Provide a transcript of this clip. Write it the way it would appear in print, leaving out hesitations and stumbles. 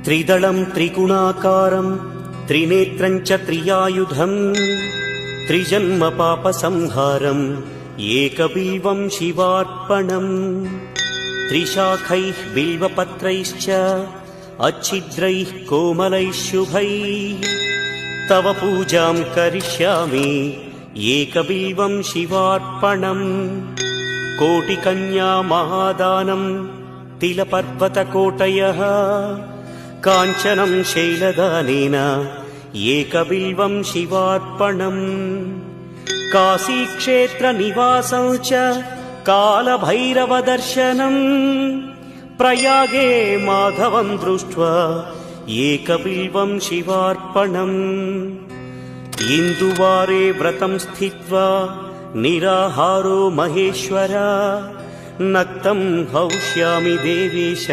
त्रिदलं त्रिगुणाकारं त्रिनेत्रं च त्रियायुधं त्रिजन्म पापसंहारं एकबिल्वं शिवार्पणम् त्रिशाखैः बिल्वपत्रैश्च अच्छिद्रैः कोमलैः शुभैः तव पूजां करिष्यामि एकबिल्वं शिवार्पणम् कोटिकन्या महादानं तिलपर्वतकोटयः काञ्चनं शैलदानेन एकबिल्वं शिवार्पणम् काशीक्षेत्रनिवासं च कालभैरवदर्शनम् प्रयागे माधवं दृष्ट्वा एकबिल्वं शिवार्पणम् इन्दुवारे व्रतं स्थित्वा निराहारो महेश्वर नक्तं हौष्यामि देवेश